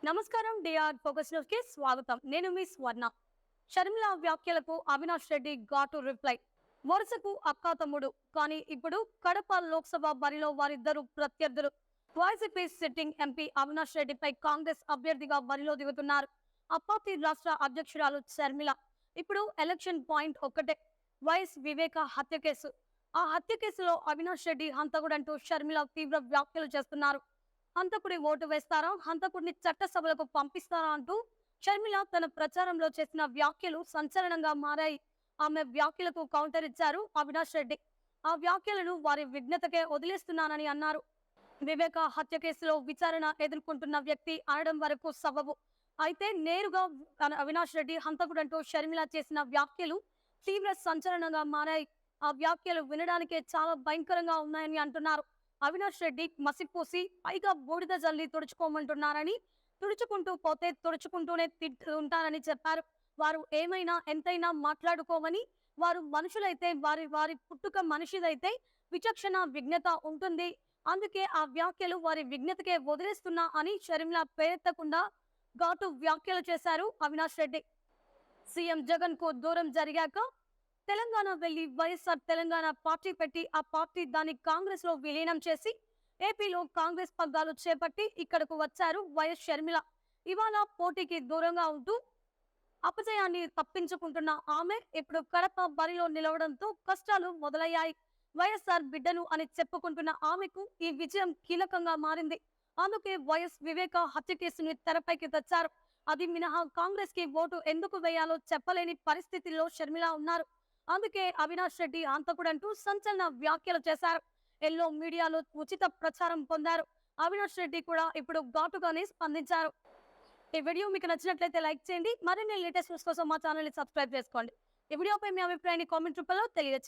నమస్కారం. DR focus news కి స్వాగతం. నేను మీ స్వర్ణ. షర్మిల వ్యాఖ్యలకు అవినాష్ రెడ్డి ఘాటు రిప్లై. వరుసకు అక్కా తమ్ముడు కానీ ఇప్పుడు కడప లోక్సభ బరిలో వారిద్దరు ప్రత్యర్థులు. వైసీపీ సిట్టింగ్ ఎంపీ అవినాష్ రెడ్డిపై కాంగ్రెస్ అభ్యర్థిగా బరిలో దిగుతున్నారు ఆ పార్టీ రాష్ట్ర అధ్యక్షురాలు షర్మిల. ఇప్పుడు ఎలక్షన్ పాయింట్ ఒక్కటే, వైఎస్ వివేక హత్య కేసు. ఆ హత్య కేసులో అవినాష్ రెడ్డి హంతకుడంటూ షర్మిల తీవ్ర వ్యాఖ్యలు చేస్తున్నారు. హంతకుడి ఓటు వేస్తారా, హంతకుడిని చట్టసభలకు పంపిస్తారా అంటూ షర్మిల తన ప్రచారంలో చేసిన వ్యాఖ్యలు సంచలనంగా మారాయి. ఆమె వ్యాఖ్యలకు కౌంటర్ ఇచ్చారు అవినాష్ రెడ్డి. ఆ వ్యాఖ్యలను వారి విఘ్నతకే వదిలేస్తున్నానని అన్నారు. వివేక హత్య కేసులో విచారణ ఎదుర్కొంటున్న వ్యక్తి అనడం వరకు సబబు. అయితే నేరుగా అవినాష్ రెడ్డి హంతకుడంటూ షర్మిల చేసిన వ్యాఖ్యలు తీవ్ర సంచలనంగా మారాయి. ఆ వ్యాఖ్యలు వినడానికే చాలా భయంకరంగా ఉన్నాయని అంటున్నారు. అవినాష్ రెడ్డి మసిపూసి పైగా బూడిద జల్లి తుడుచుకోమంటున్నారని, తుడుచుకుంటూ పోతే తుడుచుకుంటూనే ఉంటారని చెప్పారు. వారు ఏమైనా ఎంతైనా మాట్లాడుకోమని, వారు మనుషులైతే వారి వారి పుట్టుక మనిషిదైతే విచక్షణ విఘ్నత ఉంటుంది. అందుకే ఆ వ్యాఖ్యలు వారి విఘ్నతకే వదిలేస్తున్నా అని షర్మిల పేరెత్తకుండా ఘాటు వ్యాఖ్యలు చేశారు అవినాష్ రెడ్డి. సీఎం జగన్ కు దూరం జరిగాక తెలంగాణ వెళ్లి వైఎస్ఆర్ తెలంగాణ పార్టీ పెట్టి ఆ పార్టీ దాన్ని కాంగ్రెస్ లో విలీనం చేసి ఏపీలో కాంగ్రెస్ పగ్గాలు చేపట్టి ఇక్కడకు వచ్చారు వైఎస్ షర్మిల. ఇవాళ పోటీకి దూరంగా ఉంటూ అపజయాన్ని తప్పించుకుంటున్న ఆమె ఇప్పుడు కడప బరిలో నిలవడంతో కష్టాలు మొదలయ్యాయి. వైఎస్ఆర్ బిడ్డను అని చెప్పుకుంటున్న ఆమెకు ఈ విజయం కీలకంగా మారింది. అందుకే వైఎస్ వివేక హత్య కేసుని తెరపైకి తెచ్చారు. అది మినహా కాంగ్రెస్ కి ఓటు ఎందుకు వేయాలో చెప్పలేని పరిస్థితిలో షర్మిల ఉన్నారు. అందుకే అవినాష్ రెడ్డి హంతకుడంటూ సంచలన వ్యాఖ్యలు చేశారు. ఎల్లో మీడియాలో ఉచిత ప్రచారం పొందారు. అవినాష్ రెడ్డి కూడా ఇప్పుడు ఘాటుగానే స్పందించారు. ఈ వీడియో మీకు నచ్చినట్లయితే లైక్ చేయండి. మరిన్ని లేటెస్ట్ న్యూస్ కోసం మా ఛానల్ ని సబ్స్క్రైబ్ చేసుకోండి. ఈ వీడియోపై మీ అభిప్రాయాన్ని కామెంట్ రూపంలో తెలియజేయండి.